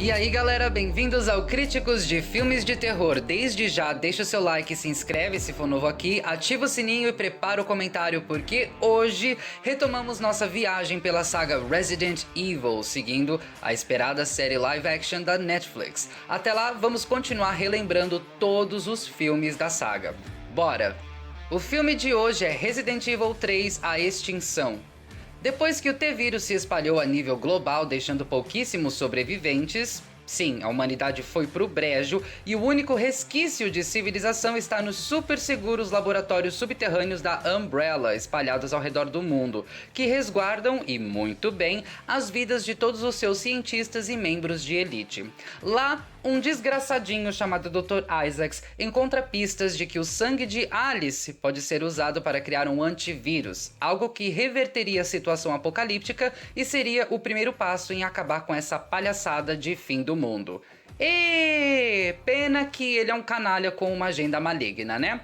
E aí galera, bem-vindos ao Críticos de Filmes de Terror. Desde já, deixa o seu like, se inscreve se for novo aqui, ativa o sininho e prepara o comentário porque hoje retomamos nossa viagem pela saga Resident Evil, seguindo a esperada série live action da Netflix. Até lá, vamos continuar relembrando todos os filmes da saga. Bora! O filme de hoje é Resident Evil 3: A Extinção. Depois que o T-Vírus se espalhou a nível global, deixando pouquíssimos sobreviventes, sim, a humanidade foi pro brejo e o único resquício de civilização está nos super seguros laboratórios subterrâneos da Umbrella, espalhados ao redor do mundo, que resguardam, e muito bem, as vidas de todos os seus cientistas e membros de elite. Lá, um desgraçadinho chamado Dr. Isaacs encontra pistas de que o sangue de Alice pode ser usado para criar um antivírus, algo que reverteria a situação apocalíptica e seria o primeiro passo em acabar com essa palhaçada de fim do mundo. E pena que ele é um canalha com uma agenda maligna, né?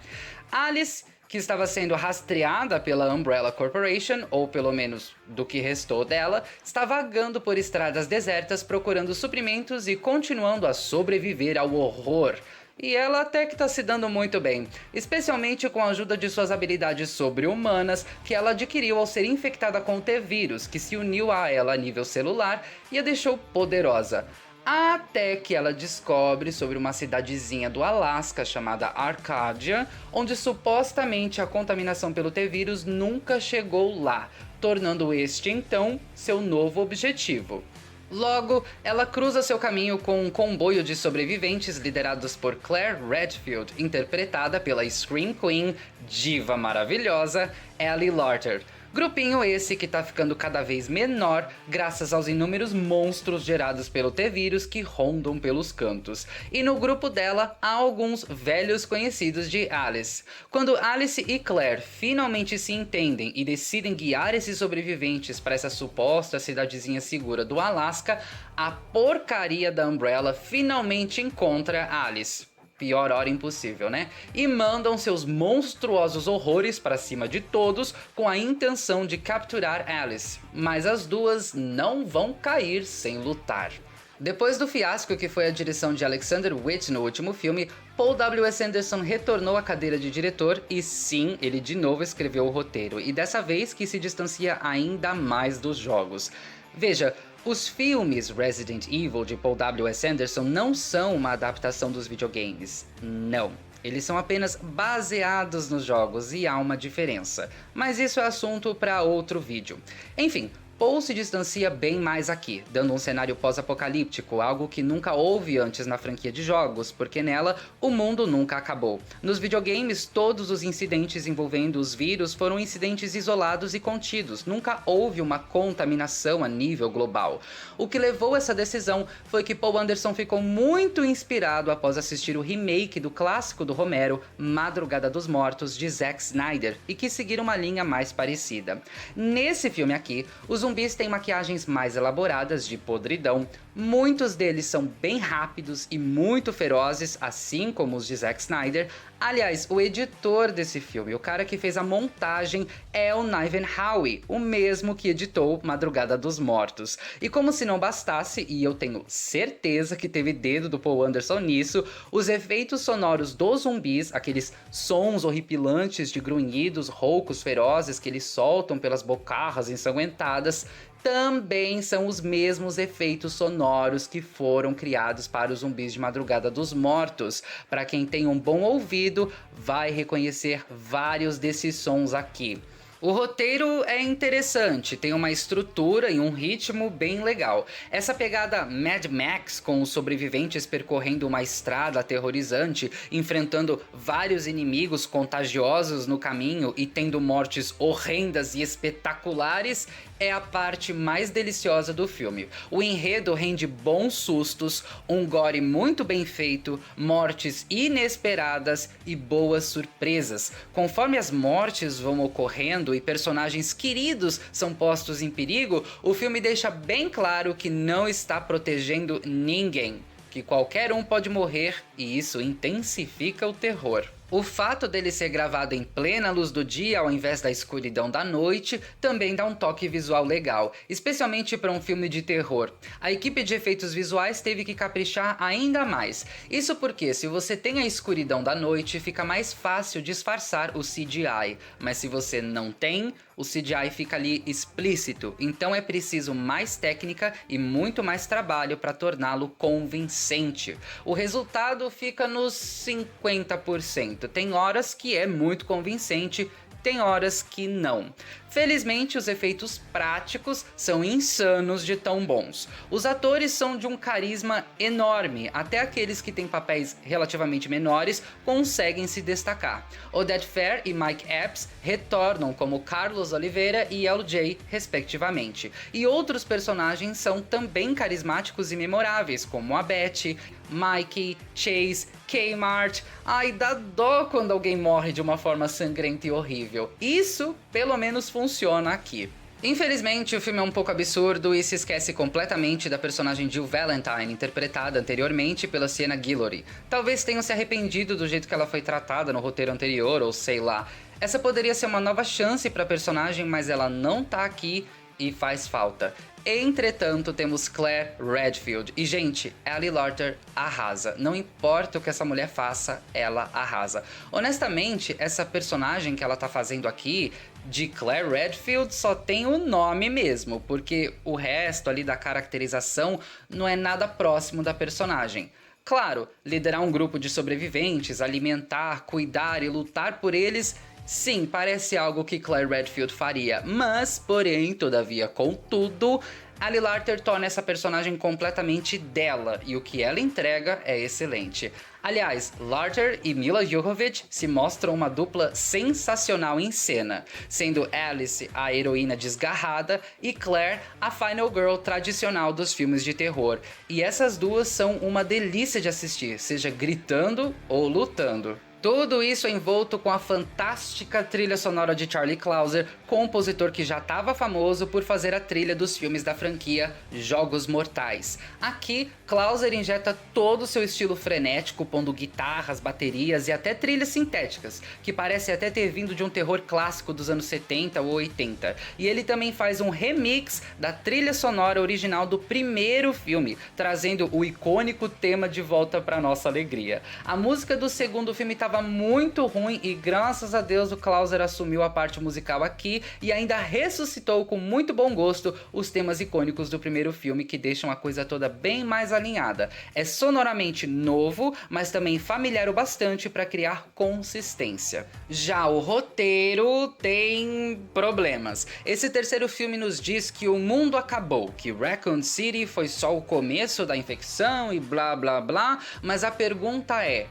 Alice, que estava sendo rastreada pela Umbrella Corporation, ou pelo menos do que restou dela, está vagando por estradas desertas procurando suprimentos e continuando a sobreviver ao horror. E ela até que tá se dando muito bem, especialmente com a ajuda de suas habilidades sobre-humanas que ela adquiriu ao ser infectada com o T-Vírus, que se uniu a ela a nível celular e a deixou poderosa. Até que ela descobre sobre uma cidadezinha do Alasca chamada Arcadia, onde supostamente a contaminação pelo T-Vírus nunca chegou lá, tornando este então seu novo objetivo. Logo, ela cruza seu caminho com um comboio de sobreviventes liderados por Claire Redfield, interpretada pela Scream Queen, diva maravilhosa, Ellie Larter. Grupinho esse que tá ficando cada vez menor graças aos inúmeros monstros gerados pelo T-Vírus que rondam pelos cantos. E no grupo dela há alguns velhos conhecidos de Alice. Quando Alice e Claire finalmente se entendem e decidem guiar esses sobreviventes para essa suposta cidadezinha segura do Alasca, a porcaria da Umbrella finalmente encontra Alice. Pior hora impossível, né? E mandam seus monstruosos horrores para cima de todos com a intenção de capturar Alice. Mas as duas não vão cair sem lutar. Depois do fiasco que foi a direção de Alexander Witt no último filme, Paul W.S. Anderson retornou à cadeira de diretor e sim, ele de novo escreveu o roteiro, e dessa vez que se distancia ainda mais dos jogos. Veja, os filmes Resident Evil de Paul W.S. Anderson não são uma adaptação dos videogames, não. Eles são apenas baseados nos jogos e há uma diferença, mas isso é assunto para outro vídeo. Enfim, Paul se distancia bem mais aqui, dando um cenário pós-apocalíptico, algo que nunca houve antes na franquia de jogos, porque nela o mundo nunca acabou. Nos videogames, todos os incidentes envolvendo os vírus foram incidentes isolados e contidos, nunca houve uma contaminação a nível global. O que levou essa decisão foi que Paul Anderson ficou muito inspirado após assistir o remake do clássico do Romero, Madrugada dos Mortos, de Zack Snyder, e quis seguir uma linha mais parecida. Nesse filme aqui, os zumbis têm maquiagens mais elaboradas de podridão, muitos deles são bem rápidos e muito ferozes, assim como os de Zack Snyder. Aliás, o editor desse filme, o cara que fez a montagem, é o Niven Howie, o mesmo que editou Madrugada dos Mortos. E como se não bastasse, e eu tenho certeza que teve dedo do Paul Anderson nisso, os efeitos sonoros dos zumbis, aqueles sons horripilantes de grunhidos, roucos ferozes que eles soltam pelas bocarras ensanguentadas, também são os mesmos efeitos sonoros que foram criados para os zumbis de Madrugada dos Mortos. Para quem tem um bom ouvido, vai reconhecer vários desses sons aqui. O roteiro é interessante, tem uma estrutura e um ritmo bem legal. Essa pegada Mad Max, com os sobreviventes percorrendo uma estrada aterrorizante, enfrentando vários inimigos contagiosos no caminho e tendo mortes horrendas e espetaculares, é a parte mais deliciosa do filme. O enredo rende bons sustos, um gore muito bem feito, mortes inesperadas e boas surpresas. Conforme as mortes vão ocorrendo e personagens queridos são postos em perigo, o filme deixa bem claro que não está protegendo ninguém, que qualquer um pode morrer e isso intensifica o terror. O fato dele ser gravado em plena luz do dia ao invés da escuridão da noite também dá um toque visual legal, especialmente para um filme de terror. A equipe de efeitos visuais teve que caprichar ainda mais. Isso porque se você tem a escuridão da noite, fica mais fácil disfarçar o CGI, mas se você não tem, o CGI fica ali explícito, então é preciso mais técnica e muito mais trabalho para torná-lo convincente. O resultado fica nos 50%. Tem horas que é muito convincente, tem horas que não. Felizmente, os efeitos práticos são insanos de tão bons. Os atores são de um carisma enorme, até aqueles que têm papéis relativamente menores conseguem se destacar. Oded Fehr e Mike Epps retornam como Carlos Oliveira e LJ, respectivamente. E outros personagens são também carismáticos e memoráveis, como a Betty, Mikey, Chase, Kmart. Ai, dá dó quando alguém morre de uma forma sangrenta e horrível. Isso, pelo menos, funciona aqui. Infelizmente, o filme é um pouco absurdo e se esquece completamente da personagem Jill Valentine, interpretada anteriormente pela Sienna Guillory. Talvez tenham se arrependido do jeito que ela foi tratada no roteiro anterior, ou sei lá. Essa poderia ser uma nova chance pra personagem, mas ela não tá aqui e faz falta. Entretanto, temos Claire Redfield. E, gente, Ali Larter arrasa. Não importa o que essa mulher faça, ela arrasa. Honestamente, essa personagem que ela tá fazendo aqui, de Claire Redfield, só tem o nome mesmo, porque o resto ali da caracterização não é nada próximo da personagem. Claro, liderar um grupo de sobreviventes, alimentar, cuidar e lutar por eles, sim, parece algo que Claire Redfield faria, mas, porém, todavia, contudo, Ali Larter torna essa personagem completamente dela, e o que ela entrega é excelente. Aliás, Larter e Milla Jovovich se mostram uma dupla sensacional em cena, sendo Alice a heroína desgarrada e Claire a final girl tradicional dos filmes de terror. E essas duas são uma delícia de assistir, seja gritando ou lutando. Tudo isso é envolto com a fantástica trilha sonora de Charlie Clouser, compositor que já estava famoso por fazer a trilha dos filmes da franquia Jogos Mortais. Aqui, Clouser injeta todo o seu estilo frenético, pondo guitarras, baterias e até trilhas sintéticas, que parece até ter vindo de um terror clássico dos anos 70 ou 80. E ele também faz um remix da trilha sonora original do primeiro filme, trazendo o icônico tema de volta para nossa alegria. A música do segundo filme estava muito ruim e graças a Deus o Clouser assumiu a parte musical aqui e ainda ressuscitou com muito bom gosto os temas icônicos do primeiro filme, que deixam a coisa toda bem mais alinhada. É sonoramente novo, mas também familiar o bastante para criar consistência. Já o roteiro tem problemas. Esse terceiro filme nos diz que o mundo acabou, que Raccoon City foi só o começo da infecção e blá blá blá, mas a pergunta é: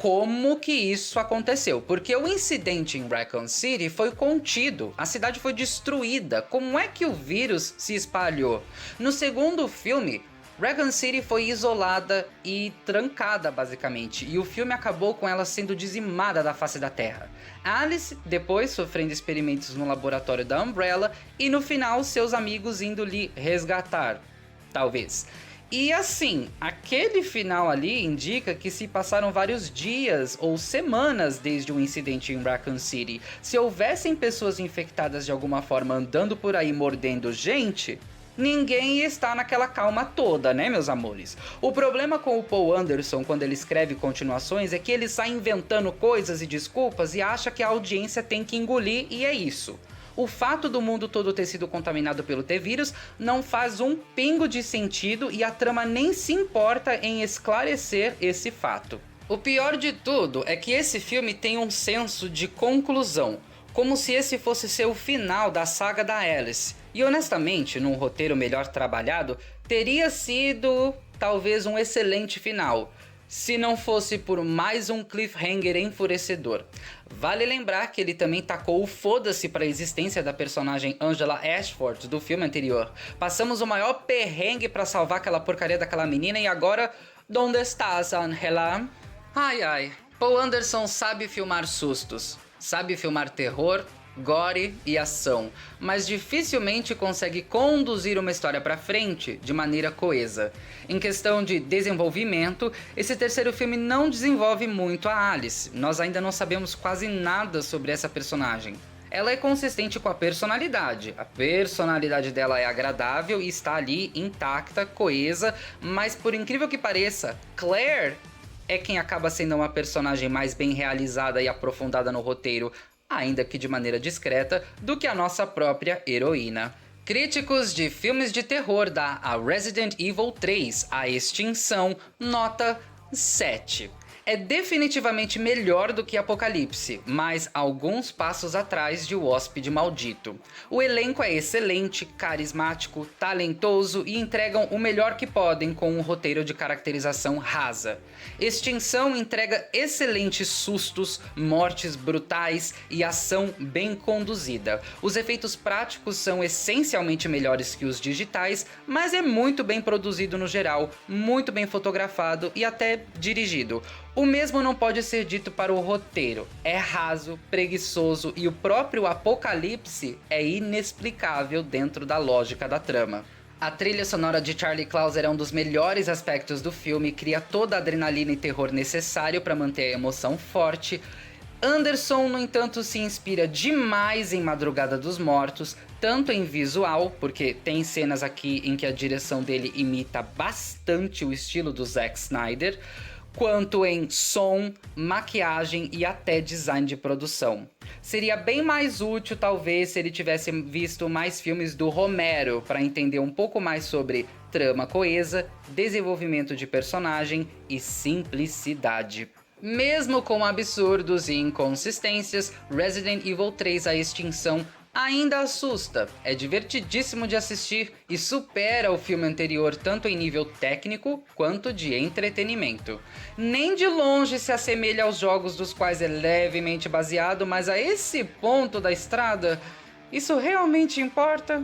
como que isso aconteceu? Porque o incidente em Raccoon City foi contido, a cidade foi destruída. Como é que o vírus se espalhou? No segundo filme, Raccoon City foi isolada e trancada, basicamente, e o filme acabou com ela sendo dizimada da face da Terra. Alice, depois, sofrendo experimentos no laboratório da Umbrella, e no final, seus amigos indo lhe resgatar. Talvez. E assim, aquele final ali indica que se passaram vários dias ou semanas desde o incidente em Raccoon City. Se houvessem pessoas infectadas de alguma forma andando por aí mordendo gente, ninguém ia estar naquela calma toda, né, meus amores? O problema com o Paul Anderson quando ele escreve continuações é que ele sai inventando coisas e desculpas e acha que a audiência tem que engolir, e é isso. O fato do mundo todo ter sido contaminado pelo T-Vírus não faz um pingo de sentido e a trama nem se importa em esclarecer esse fato. O pior de tudo é que esse filme tem um senso de conclusão, como se esse fosse ser o final da saga da Alice. E honestamente, num roteiro melhor trabalhado, teria sido talvez um excelente final, se não fosse por mais um cliffhanger enfurecedor. Vale lembrar que ele também tacou o foda-se para a existência da personagem Angela Ashford do filme anterior. Passamos o maior perrengue para salvar aquela porcaria daquela menina e agora, ¿dónde estás, Angela? Ai ai, Paul Anderson sabe filmar sustos, sabe filmar terror gore e ação, mas dificilmente consegue conduzir uma história pra frente de maneira coesa. Em questão de desenvolvimento, esse terceiro filme não desenvolve muito a Alice. Nós ainda não sabemos quase nada sobre essa personagem. Ela é consistente com a personalidade dela é agradável e está ali intacta, coesa, mas por incrível que pareça, Claire é quem acaba sendo uma personagem mais bem realizada e aprofundada no roteiro, ainda que de maneira discreta, do que a nossa própria heroína. Críticos de filmes de terror dá a Resident Evil 3, A Extinção, nota 7. É definitivamente melhor do que Apocalipse, mas alguns passos atrás de O Hóspede Maldito. O elenco é excelente, carismático, talentoso e entregam o melhor que podem com um roteiro de caracterização rasa. Extinção entrega excelentes sustos, mortes brutais e ação bem conduzida. Os efeitos práticos são essencialmente melhores que os digitais, mas é muito bem produzido no geral, muito bem fotografado e até dirigido. O mesmo não pode ser dito para o roteiro. É raso, preguiçoso e o próprio Apocalipse é inexplicável dentro da lógica da trama. A trilha sonora de Charlie Clouser é um dos melhores aspectos do filme, cria toda a adrenalina e terror necessário para manter a emoção forte. Anderson, no entanto, se inspira demais em Madrugada dos Mortos, tanto em visual, porque tem cenas aqui em que a direção dele imita bastante o estilo do Zack Snyder, quanto em som, maquiagem e até design de produção. Seria bem mais útil, talvez, se ele tivesse visto mais filmes do Romero para entender um pouco mais sobre trama coesa, desenvolvimento de personagem e simplicidade. Mesmo com absurdos e inconsistências, Resident Evil 3 A Extinção ainda assusta, é divertidíssimo de assistir e supera o filme anterior tanto em nível técnico quanto de entretenimento. Nem de longe se assemelha aos jogos dos quais é levemente baseado, mas a esse ponto da estrada, isso realmente importa?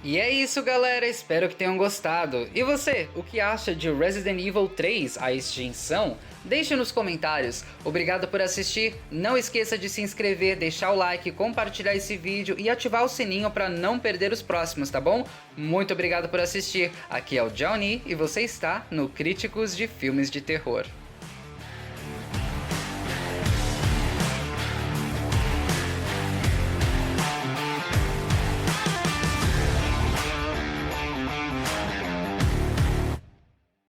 E é isso, galera, espero que tenham gostado. E você, o que acha de Resident Evil 3, A Extinção? Deixe nos comentários. Obrigado por assistir, não esqueça de se inscrever, deixar o like, compartilhar esse vídeo e ativar o sininho para não perder os próximos, tá bom? Muito obrigado por assistir, aqui é o Johnny e você está no Críticos de Filmes de Terror.